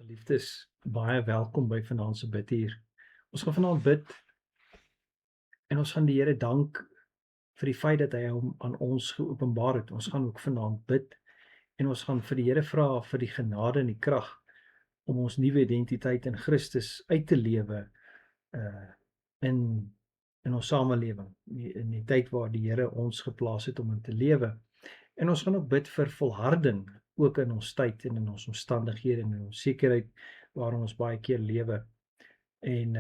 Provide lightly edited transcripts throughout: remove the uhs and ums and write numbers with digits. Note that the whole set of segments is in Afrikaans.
Geliefdes, baie welkom by vanaand se bidtuur. Ons gaan vanaand bid en ons gaan die Here dank vir die feit dat hy hom aan ons geopenbaar het. Ons gaan ook vanaand bid en ons gaan vir die Here vra vir die genade en die krag om ons nuwe identiteit in Christus uit te lewe uh in ons samelewing, in die tyd waar die Here ons geplaas het om in te lewe. En ons gaan ook bid vir volharding, ook in ons tyd en in ons omstandighede en in ons sekerheid waarin ons baie keer lewe. En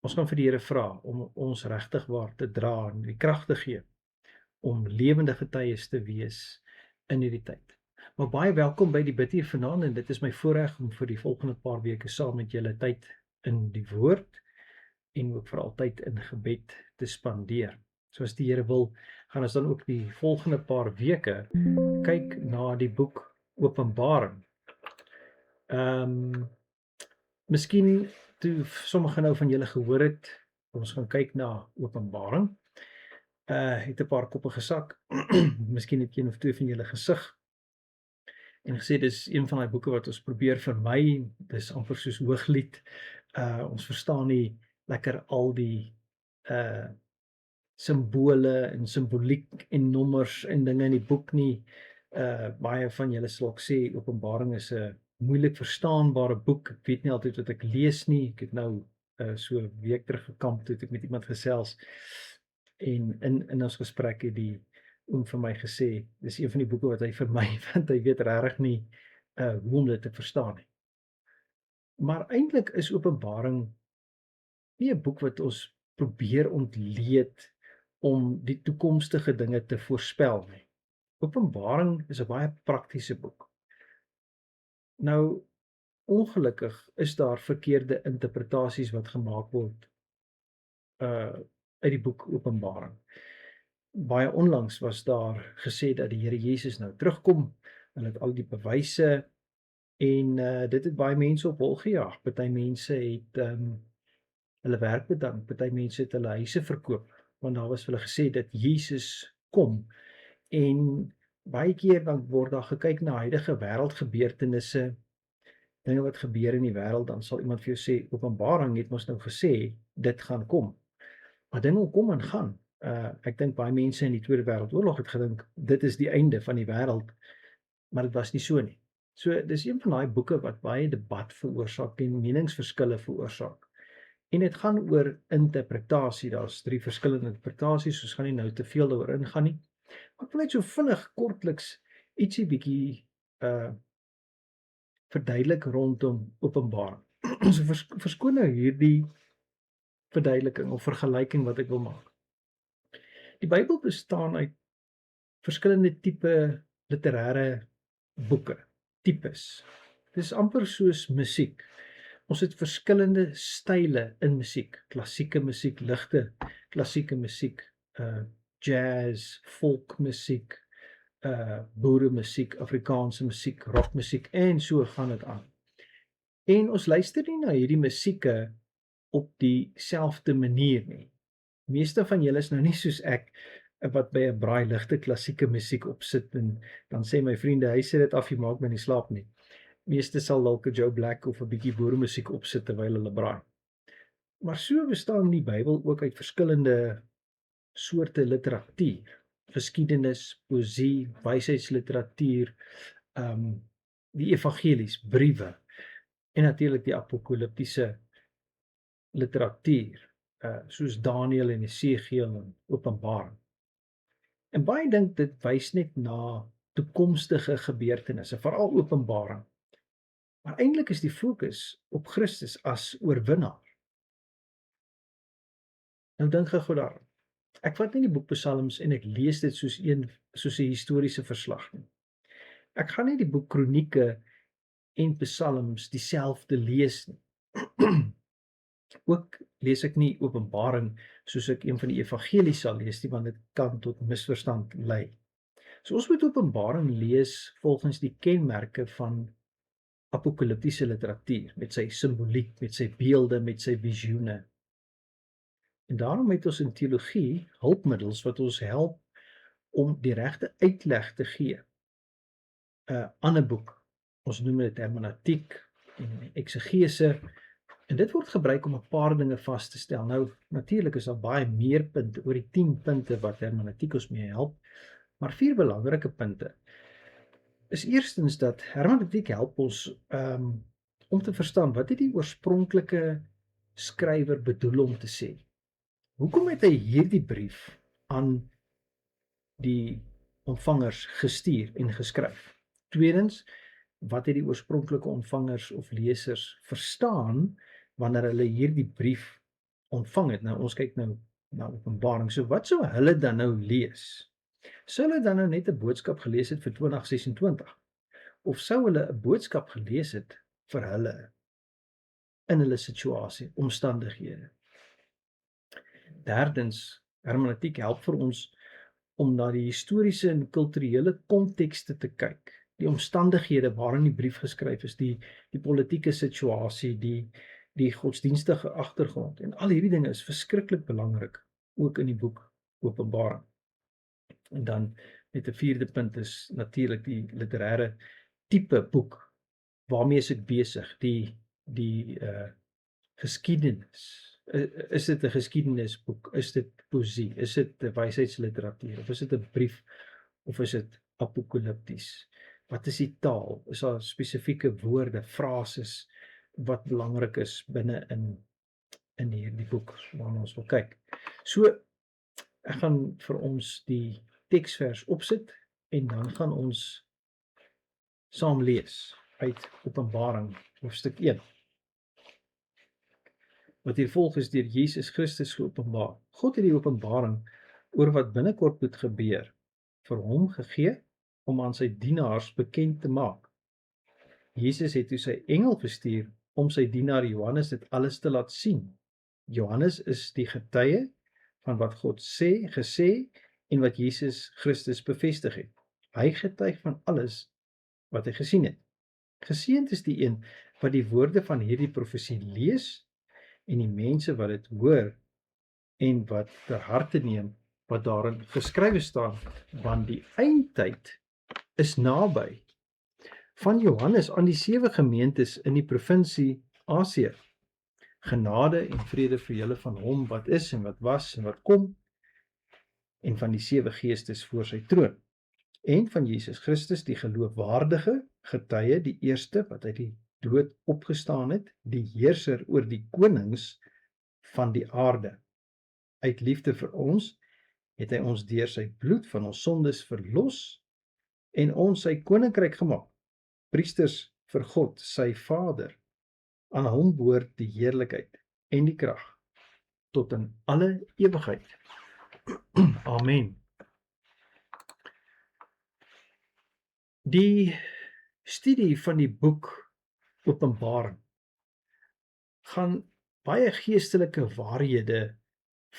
ons gaan vir die Here vra om ons regtig waar te dra en die krag te gee om lewende getuies te wees in hierdie tyd. Maar baie welkom by die bidtuur vanaand en dit is my voorreg om vir die volgende paar weke saam met julle tyd in die woord en ook vir altyd in gebed te spandeer. So as die Here wil, gaan ons dan ook die volgende paar weke kyk na die boek Openbaring. Miskien toe sommige nou van julle gehoor het, ons gaan kyk na Openbaring. Het 'n paar koppe gesak. Miskien het een of twee van julle gesig en gesê dis een van daai boeke wat ons probeer vermy. Dis amper soos Hooglied. Ons verstaan nie lekker al die simbole en simboliek en nommers en dinge in die boek nie. Baie van julle sal ook sê Openbaring is 'n moeilik verstaanbare boek. Ek weet nie altyd wat ek lees nie. Ek het nou so 'n week terug gekamp toe ek met iemand gesels en in ons gesprek het die oom vir my gesê dis een van die boeke wat hy vir my want hy weet regtig nie hoe om dit te verstaan nie. Maar eintlik is Openbaring nie 'n boek wat ons probeer ontleed om die toekomstige dinge te voorspel nie. Openbaring is 'n baie praktiese boek. Nou, ongelukkig is daar verkeerde interpretasies wat gemaak word uit die boek Openbaring. Baie onlangs was daar gesê dat die Here Jesus nou terugkom. Hulle het al die bewyse en dit het baie mense op hol gejaag. Party mense het hulle werk bedank, party mense het hulle huise verkoop, want daar was vir hulle gesê dat Jesus kom. En baie keer dan word daar gekyk na huidige wêreldgebeurtenisse, dinge wat gebeur in die wêreld, dan sal iemand vir jou sê Openbaring het mos nou gesê dit gaan kom. Maar dinge kom en gaan. Ek dink baie mense in die Tweede Wêreldoorlog het gedink dit is die einde van die wêreld, maar dit was nie so nie. So dis een van daai boeke wat baie debat veroorsaak en meningsverskille veroorsaak. En dit gaan oor interpretasie. Daar's 3 verskillende interpretasies. Ons gaan nie nou te veel daaroor ingaan nie. Maar ek wil net so vinnig kortliks ietsie bietjie verduidelik rondom Openbaring. So verskoon nou hierdie verduideliking of vergelyking wat ek wil maak. Die Bybel bestaan uit verskillende tipe literêre boeke, tipes. Dit is amper soos musiek. Ons het verskillende style in musiek, klassieke musiek, ligte klassieke musiek, jazz, folkmusiek, boeremusiek, Afrikaanse musiek, rockmusiek en so gaan dit aan. En ons luister nie na hierdie musieke op dieselfde manier nie. Meeste van julle is nou nie soos ek wat by 'n braai ligte klassieke musiek opsit en dan sê my vriende, hy sit dit af, jy maak my nie slaap nie. Meeste sal dalk 'n Joe Black of 'n bietjie boeremusiek opsit terwyl hulle braai. Maar so bestaan die Bybel ook uit verskillende soorte literatuur, geskiedenis, poësie, wysheidsliteratuur, die evangelies, briewe en natuurlik die apokaliptiese literatuur, soos Daniël en Esegiel en Openbaring. En baie dink dit wys net na toekomstige gebeurtenisse, veral Openbaring. Maar eintlik is die fokus op Christus as oorwinnaar. Nou dink gou daaraan. Ek vat nie die boek Psalms en ek lees dit soos 'n historiese verslag nie. Ek gaan nie die boek Kronieke en Psalms dieselfde lees nie. Ook lees ek nie Openbaring soos ek een van die evangelies sal lees nie, want dit kan tot misverstand lei. So ons moet Openbaring lees volgens die kenmerke van apokaliptiese literatuur, met sy simboliek, met sy beelde, met sy visioene. En daarom het ons in teologie hulpmiddels wat ons help om die regte uitleg te gee aan 'n boek. Ons noem dit hermeneutiek en eksegese, en dit word gebruik om 'n paar dinge vas te stel. Nou, natuurlik is daar baie meer punte, oor die 10 punte wat hermeneutiek ons mee help, maar 4 belangrike punte is eerstens dat hermeneutiek help ons om te verstaan wat het die oorspronklike skrywer bedoel om te sê. Hoekom het hy hierdie brief aan die ontvangers gestuur en geskryf? Tweedens, wat het die oorspronklike ontvangers of lesers verstaan wanneer hulle hierdie brief ontvang het? Nou, ons kyk nou na Openbaring. So wat sou hulle dan nou lees? Sou hulle dan nou net 'n boodskap gelees het vir 2026? Of sou hulle 'n boodskap gelees het vir hulle in hulle situasie, omstandighede? Derdens, hermeneutiek help vir ons om na die historiese en kulturele kontekste te kyk, die omstandighede waarin die brief geskryf is, die politieke situasie, die godsdienstige agtergrond, en al hierdie dinge is verskriklik belangrik, ook in die boek Openbaring. En dan net 'n 4de punt is natuurlik die literêre tipe boek, waarmee is ek besig, die geskiedenis. Is dit 'n geskiedenisboek? Is dit poesie? Is dit 'n wysheidsliteratuur? Of is dit 'n brief? Of is dit apokalipties? Wat is die taal? Is daar spesifieke woorde, frases wat belangrik is binne in hierdie boek waarna ons wil kyk? So, ek gaan vir ons die teksvers opsit en dan gaan ons saam lees uit Openbaring hoofstuk 1. Wat hier volg is deur Jesus Christus geopenbaar. God het die openbaring oor wat binnekort moet gebeur vir hom gegee om aan sy dienaars bekend te maak. Jesus het toe sy engel gestuur om sy dienaar Johannes dit alles te laat sien. Johannes is die getuie van wat God gesê en wat Jesus Christus bevestig het. Hy getuig van alles wat hy gesien het. Geseënd is die een wat die woorde van hierdie profesie lees en die mense wat dit hoor en wat ter harte neem wat daarin geskrywe staan, want die eindtyd is naby. Van Johannes aan die 7 gemeentes in die provinsie Asië. Genade en vrede vir julle van hom wat is en wat was en wat kom, en van die 7 geestes voor sy troon, en van Jesus Christus die geloofwaardige getuie, die eerste wat uit die dood opgestaan het, die heerser oor die konings van die aarde. Uit liefde vir ons het hy ons deur sy bloed van ons sondes verlos en ons sy koninkryk gemaak, priesters vir God, sy Vader. Aan hom behoort die heerlikheid en die krag tot in alle ewigheid. Amen. Die studie van die boek Openbaring gaan baie geestelike waarhede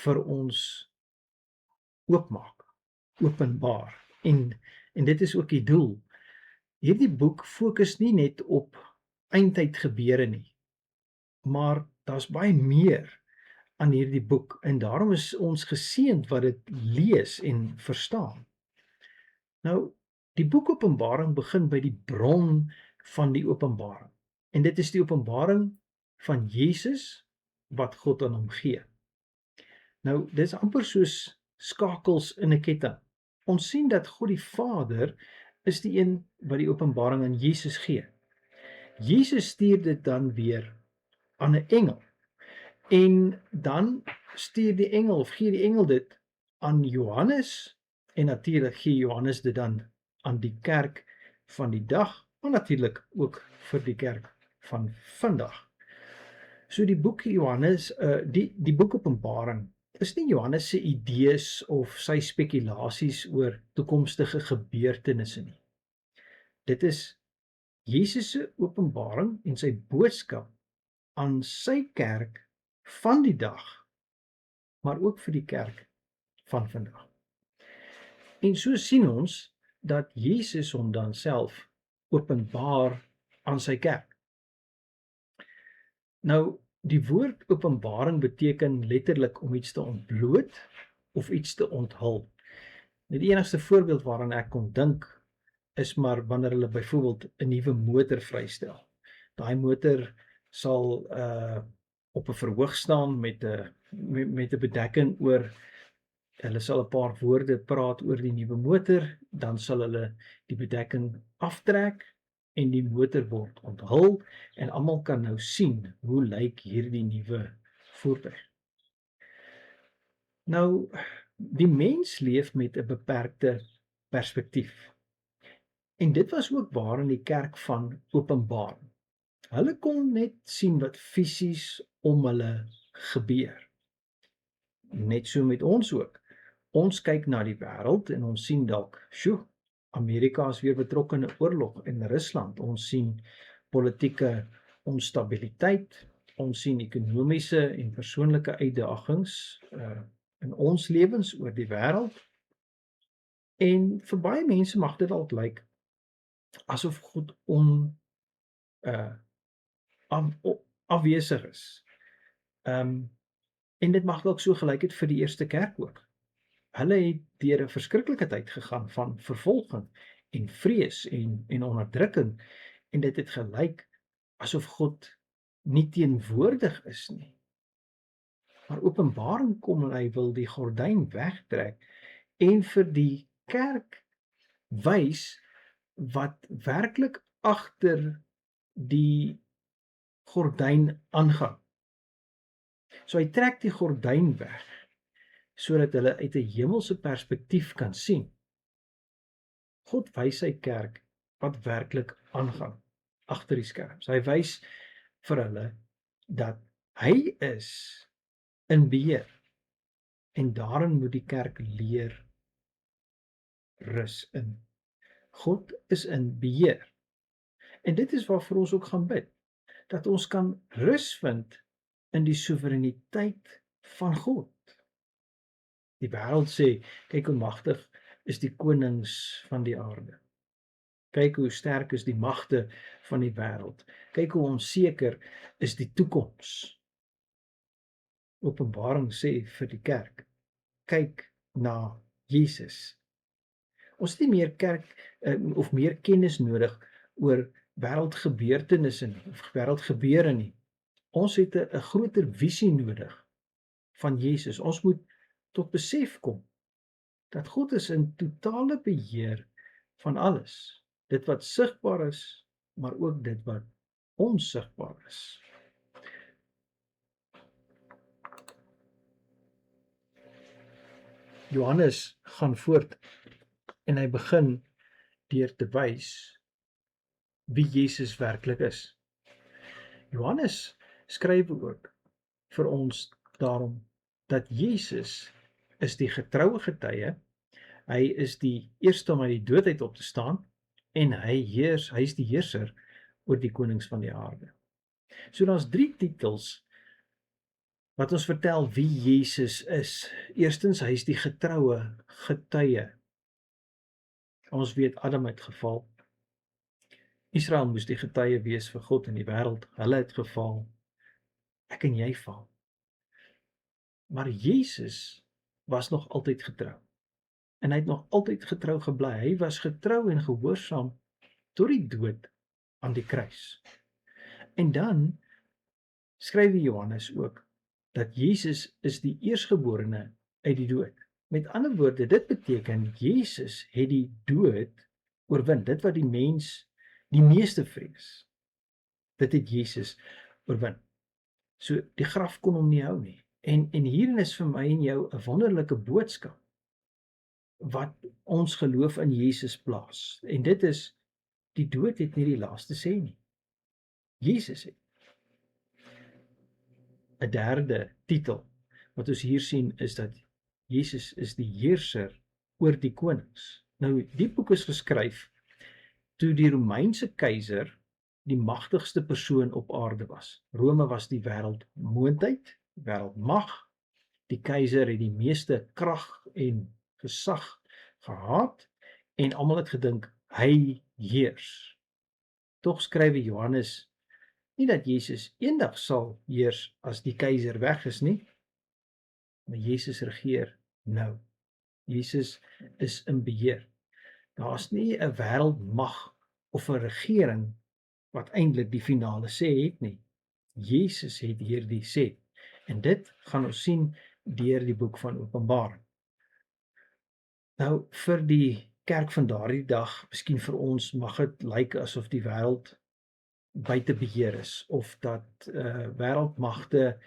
vir ons oopmaak, openbaar. En dit is ook die doel. Hierdie boek fokus nie net op eindtyd gebeure nie, maar daar's baie meer aan hierdie boek en daarom is ons geseënd wat dit lees en verstaan. Nou, die boek Openbaring begin by die bron van die openbaring. En dit is die openbaring van Jesus wat God aan hom gee. Nou, dit is amper soos skakels in 'n ketting. Ons sien dat God die Vader is die een wat die openbaring aan Jesus gee. Jesus stuur dit dan weer aan 'n engel. En dan stuur die engel of gee die engel dit aan Johannes en natuurlik gee Johannes dit dan aan die kerk van die dag, maar natuurlik ook vir die kerk van vandag. So die boek Johannes, die boek Openbaring is nie Johannes se idees of sy spekulasies oor toekomstige gebeurtenisse nie. Dit is Jesus se openbaring en sy boodskap aan sy kerk van die dag, maar ook vir die kerk van vandag. En so sien ons dat Jesus hom dan self openbaar aan sy kerk. Nou, die woord openbaring beteken letterlik om iets te ontbloot of iets te onthul. Die enigste voorbeeld waaraan ek kon dink is maar wanneer hulle byvoorbeeld 'n nuwe motor vrystel. Daai motor sal op 'n verhoog staan met 'n bedekking oor. Hulle sal 'n paar woorde praat oor die nuwe motor, dan sal hulle die bedekking aftrek en die motor word onthul en almal kan nou sien hoe lyk hierdie nuwe voertuig. Nou, die mens leef met 'n beperkte perspektief. En dit was ook waar in die kerk van Openbaring. Hulle kon net sien wat fisies om hulle gebeur. Net so met ons ook. Ons kyk na die wêreld en ons sien dalk, sjoe, Amerika is weer betrokke in 'n oorlog en Rusland. Ons sien politieke onstabiliteit, ons sien ekonomiese en persoonlike uitdagings in ons lewens oor die wêreld. En vir baie mense mag dit dalk lyk asof God afwesig is. En dit mag dalk so gelyk het vir die eerste kerk ook. Hulle het deur 'n verskriklike tyd gegaan van vervolging en vrees en onderdrukking en dit het gelyk asof God nie teenwoordig is nie. Maar Openbaring kom en hy wil die gordyn wegtrek en vir die kerk wys wat werklik agter die gordyn aangaan. So hy trek die gordyn weg sodat hulle uit 'n hemelse perspektief kan sien. God wys sy kerk wat werklik aangaan agter die skerms. Hy wys vir hulle dat hy is in beheer en daarin moet die kerk leer rus in. God is in beheer. En dit is waarvoor ons ook gaan bid, dat ons kan rus vind in die soewereiniteit van God. Die wêreld sê, kyk hoe magtig is die konings van die aarde. Kyk hoe sterk is die magte van die wêreld. Kyk hoe onseker is die toekoms. Openbaring sê vir die kerk, kyk na Jesus. Ons het nie meer kerk of meer kennis nodig oor wêreldgebeurtenisse nie, of wêreldgebeure nie. Ons het 'n groter visie nodig van Jesus. Ons moet tot besef kom dat God is in totale beheer van alles. Dit wat sigbaar is, maar ook dit wat onsigbaar is. Johannes gaan voort en hy begin deur te wys wie Jesus werklik is. Johannes skryf ook vir ons daarom dat Jesus is die getroue getuie, hy is die eerste om uit die dood uit op te staan en hy is die heerser oor die konings van die aarde. So daar's 3 titels wat ons vertel wie Jesus is. Eerstens, hy is die getroue getuie. Ons weet Adam het geval. Israel moes die getuie wees vir God in die wêreld. Hulle het geval. Ek en jy val. Maar Jesus was nog altyd getrou. En hy het nog altyd getrou gebly. Hy was getrou en gehoorsaam tot die dood aan die kruis. En dan skryf Johannes ook dat Jesus is die eersgeborene uit die dood. Met ander woorde, dit beteken Jesus het die dood oorwin. Dit wat die mens die meeste vrees, dit het Jesus oorwin. So die graf kon hom nie hou nie. En hierin is vir my en jou 'n wonderlike boodskap wat ons geloof in Jesus plaas. En dit is, die dood het nie die laaste sê nie. Jesus het. 'n derde titel wat ons hier sien is dat Jesus is die heerser oor die konings. Nou, die boek is geskryf toe die Romeinse keiser die magtigste persoon op aarde was. Rome was die wêreldmoondheid, wêreldmag. Die keiser het die meeste krag en gesag gehad en almal het gedink hy heers. Tog skryf Johannes nie dat Jesus eendag sal heers as die keiser weg is nie, maar Jesus regeer nou. Jesus is in beheer. Daar's nie 'n wêreldmag of 'n regering wat eintlik die finale sê het nie. Jesus het hierdie sê. En dit gaan ons sien deur die boek van Openbaring. Nou vir die kerk van daardie dag, miskien vir ons mag dit lyk asof die wêreld buite beheer is of dat wêreldmagte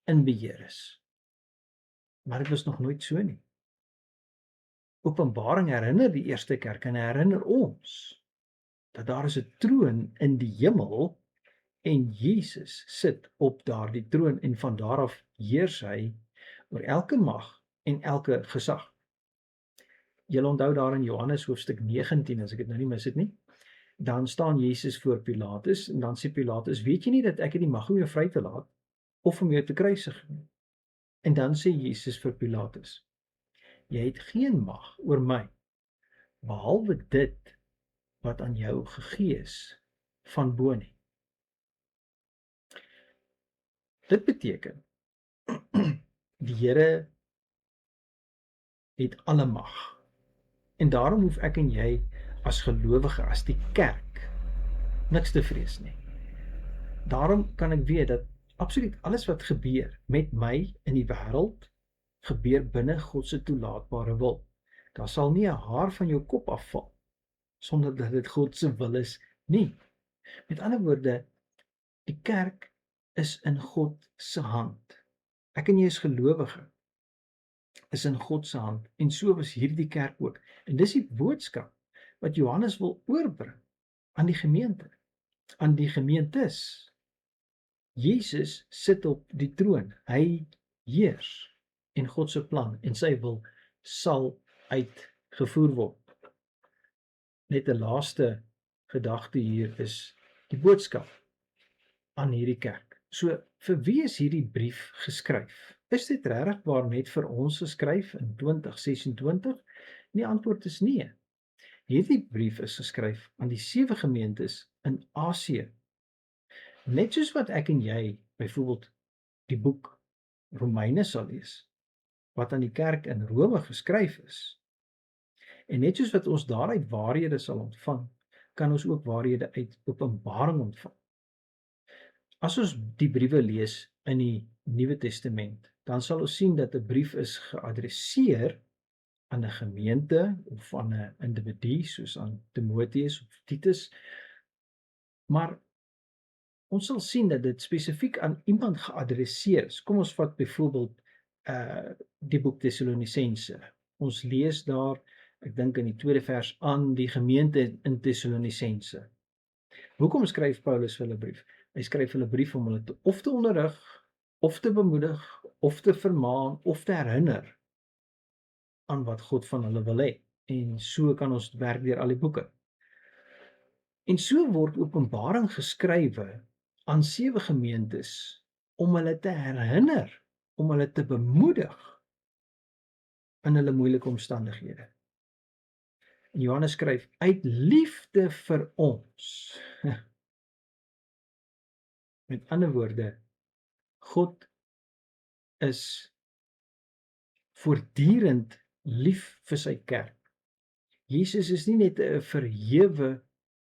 in beheer is. Maar dit was nog nooit so nie. Openbaring herinner die eerste kerk en herinner ons dat daar is 'n troon in die hemel en Jesus sit op daardie troon en van daar af heers hy oor elke mag en elke gesag. Julle onthou daar in Johannes hoofstuk 19 as ek dit nou nie mis het nie. Dan staan Jesus voor Pilatus en dan sê Pilatus, weet jy nie dat ek het die mag om jou vry te laat of om jou te kruisig nie? En dan sê Jesus vir Pilatus, jy het geen mag oor my, behalwe dit wat aan jou gegee is van bo nie. Dit beteken, die Here het alle mag. En daarom hoef ek en jy as gelowige, as die kerk, niks te vrees nie. Daarom kan ek weet dat absoluut alles wat gebeur met my in die wêreld, gebeur binne God se toelaatbare wil. Daar sal nie 'n haar van jou kop afval sonder dat dit God se wil is nie. Met ander woorde, die kerk is in God se hand. Ek en jy is gelowige, is in God se hand en so was hierdie kerk ook. En dis die boodskap wat Johannes wil oorbring aan die gemeente, aan die gemeentes. Jesus sit op die troon. Hy heers en God se plan en sy wil sal uitgevoer word. Net 'n laaste gedagte hier is die boodskap aan hierdie kerk. So vir wie is hierdie brief geskryf? Is dit regtig waar net vir ons geskryf in 2026? Die antwoord is nee. Hierdie brief is geskryf aan die 7 gemeentes in Asië. Net soos wat ek en jy byvoorbeeld die boek Romeine sal lees, wat aan die kerk in Rome geskryf is. En net soos wat ons daaruit waarhede sal ontvang, kan ons ook waarhede uit Openbaring ontvang. As ons die briewe lees in die Nuwe Testament, dan sal ons sien dat 'n brief is geadresseer aan 'n gemeente of aan 'n individu soos aan Timoteus of Titus. Maar ons sal sien dat dit spesifiek aan iemand geadresseer is. Kom ons vat byvoorbeeld die boek Tessalonisense. Ons lees daar, ek dink in die 2de vers, aan die gemeente in Tessalonisense. Hoekom skryf Paulus hulle brief? Hy skryf hulle brief om hulle of te onderrig, of te bemoedig, of te vermaan, of te herinner aan wat God van hulle wil hê. En so kan ons werk deur al die boeke. En so word Openbaring geskrywe aan 7 gemeentes om hulle te herinner, om hulle te bemoedig in hulle moeilike omstandighede. En Johannes skryf uit liefde vir ons. Met ander woorde, God is voortdurend lief vir sy kerk. Jesus is nie net 'n verhewe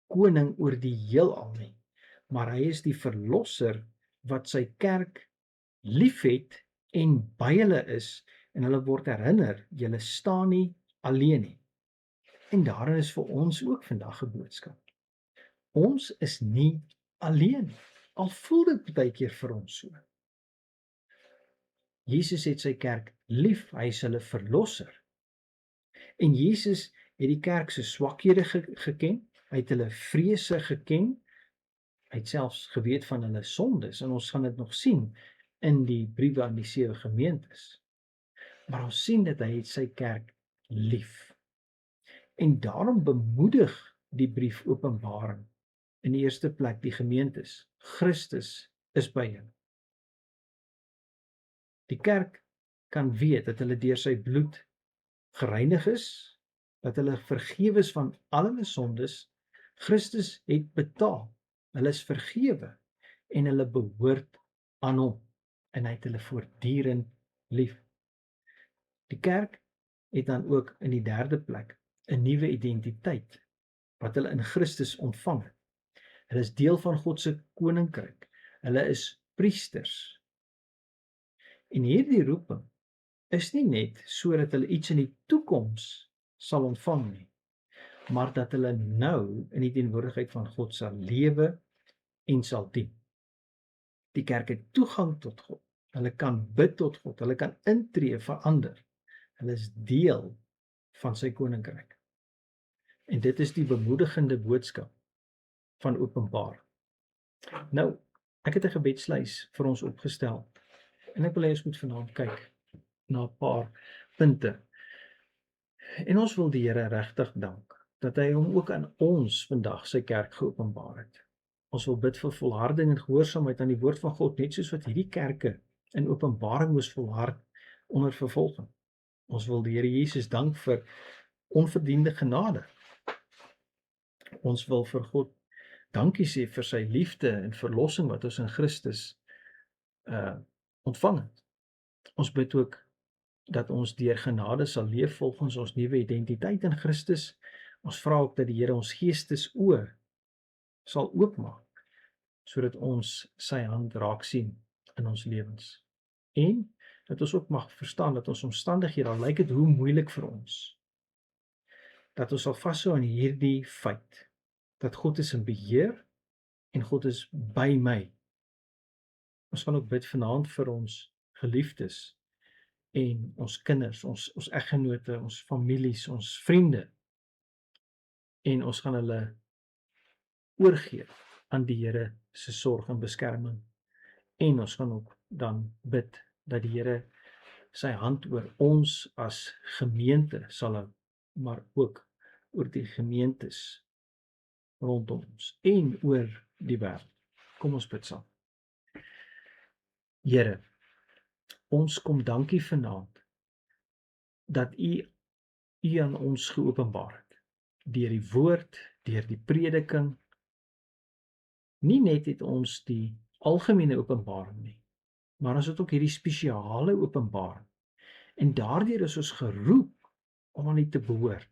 koning oor die heelal nie, maar hy is die verlosser wat sy kerk liefhet en by hulle is en hulle word herinner, julle staan nie alleen nie. En daarin is vir ons ook vandag 'n boodskap. Ons is nie alleen nie. Al voel dit baie keer vir ons so. Jesus het sy kerk lief, hy is hulle verlosser. En Jesus het die kerk se swakhede geken, hy het hulle vrese geken, hy het selfs geweet van hulle sondes en ons gaan dit nog sien in die briewe aan die 7 gemeentes. Maar ons sien dat hy het sy kerk lief. En daarom bemoedig die brief Openbaring in die eerste plek die gemeentes. Christus is by hulle. Die kerk kan weet dat hulle deur sy bloed gereinig is, dat hulle vergewe is van al hulle sondes. Christus het betaal. Hulle is vergewe en hulle behoort aan hom en hy het hulle voortdurend lief. Die kerk het dan ook in die derde plek 'n nuwe identiteit wat hulle in Christus ontvang het. Hulle is deel van God se koninkryk. Hulle is priesters. En hierdie roeping is nie net sodat hulle iets in die toekoms sal ontvang nie, maar dat hulle nou in die teenwoordigheid van God sal lewe en sal dien. Die kerk het toegang tot God. Hulle kan bid tot God. Hulle kan intree vir ander. Hulle is deel van sy koninkryk. En dit is die bemoedigende boodskap van Openbaring. Nou, ek het 'n gebedslys vir ons opgestel. En ek wil hê ons moet vanaand kyk na 'n paar punte. En ons wil die Here regtig dank dat hy hom ook aan ons vandag sy kerk geopenbaar het. Ons wil bid vir volharding en gehoorsaamheid aan die woord van God, net soos wat hierdie kerke in Openbaring moes volhard onder vervolging. Ons wil die Here Jesus dank vir onverdiende genade. Ons wil vir God dankie sê vir sy liefde en verlossing wat ons in Christus ontvang het. Ons bid ook dat ons deur genade sal leef volgens ons nuwe identiteit in Christus. Ons vra ook dat die Here ons geestesoë sal oopmaak, sodat ons sy hand raak sien in ons lewens. En dat ons ook mag verstaan dat ons omstandighede, al lyk dit hoe moeilik vir ons, dat ons sal vashou aan hierdie feit, dat God is in beheer en God is by my. Ons gaan ook bid vanaand vir ons geliefdes en ons kinders, ons eggenote, ons families, ons vriende. En ons gaan hulle oorgee aan die Here se sorg en beskerming. En ons gaan ook dan bid dat die Here sy hand oor ons as gemeente sal hou, maar ook oor die gemeentes rondom ons en oor die wêreld. Kom ons bid saam. Here, ons kom dankie vanaand dat U aan ons geopenbaar het, deur die woord, deur die prediking. Nie net het ons die algemene openbaring nie, maar ons het ook hierdie spesiale openbaring. En daardeur is ons geroep om aan U te behoort.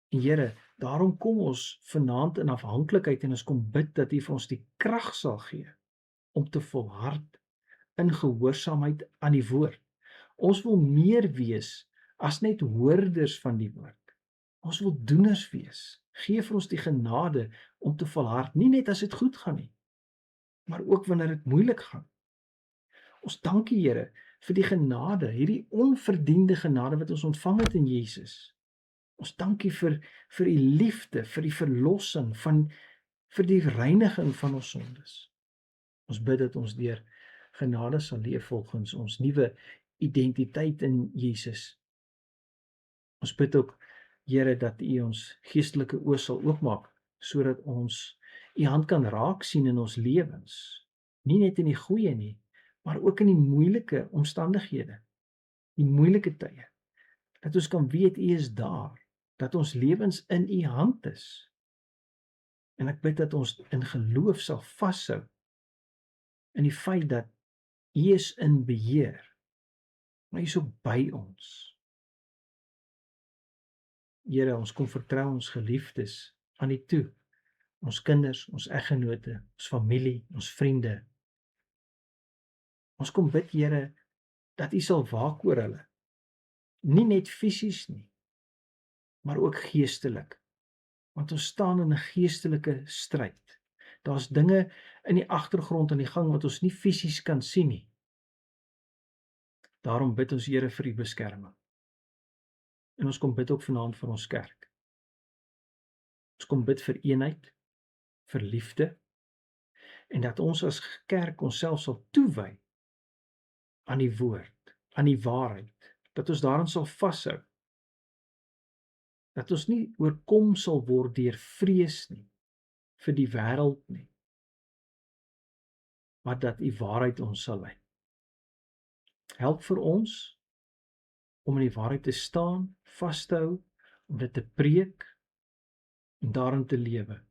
En Here, daarom kom ons vanaand in afhanklikheid en ons kom bid dat U vir ons die krag sal gee om te volhard in gehoorsaamheid aan die woord. Ons wil meer wees as net hoorders van die woord. Ons wil doeners wees. Gee vir ons die genade om te volhard, nie net as dit goed gaan nie, maar ook wanneer dit moeilik gaan. Ons dank U, Here, vir die genade, hierdie onverdiende genade wat ons ontvang het in Jesus. Ons dank U vir U liefde, vir die verlossing, vir die reiniging van ons sondes. Ons bid dat ons deur genade sal leef volgens ons nuwe identiteit in Jesus. Ons bid ook, Here, dat U ons geestelike oë sal oopmaak, sodat ons U hand kan raak sien in ons lewens. Nie net in die goeie nie, maar ook in die moeilike omstandighede, die moeilike tye. Dat ons kan weet U is daar, dat ons lewens in U hand is. En ek bid dat ons in geloof sal vashou in die feit dat U is in beheer, maar U is ook by ons. Here, ons kom vertrou ons geliefdes aan U toe, ons kinders, ons eggenote, ons familie, ons vriende. Ons kom bid, Here, dat U sal waak oor hulle, nie net fisies nie, maar ook geestelik, want ons staan in 'n geestelike stryd. Daar's dinge in die agtergrond aan die gang wat ons nie fisies kan sien nie. Daarom bid ons, Here, vir U beskerming. En ons kom bid ook vanaand vir ons kerk. Ons kom bid vir eenheid, vir liefde, en dat ons as kerk onsself sal toewy aan die woord, aan die waarheid, dat ons daarin sal vashou, dat ons nie oorkom sal word deur vrees nie, vir die wêreld nie, maar dat U waarheid ons sal lei. Help vir ons om in die waarheid te staan, vas te hou, om dit te preek en daarin te lewe.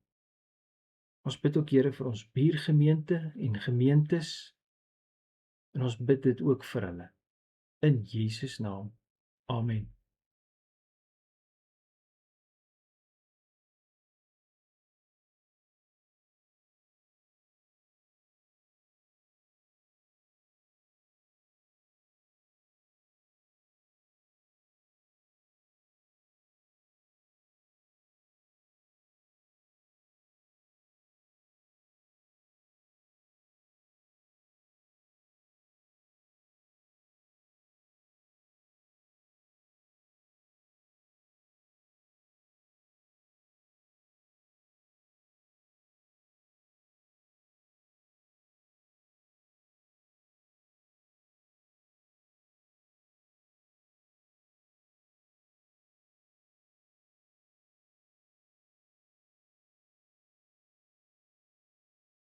Ons bid ook, Here, vir ons buurgemeente en gemeentes, en ons bid dit ook vir hulle. In Jesus naam. Amen.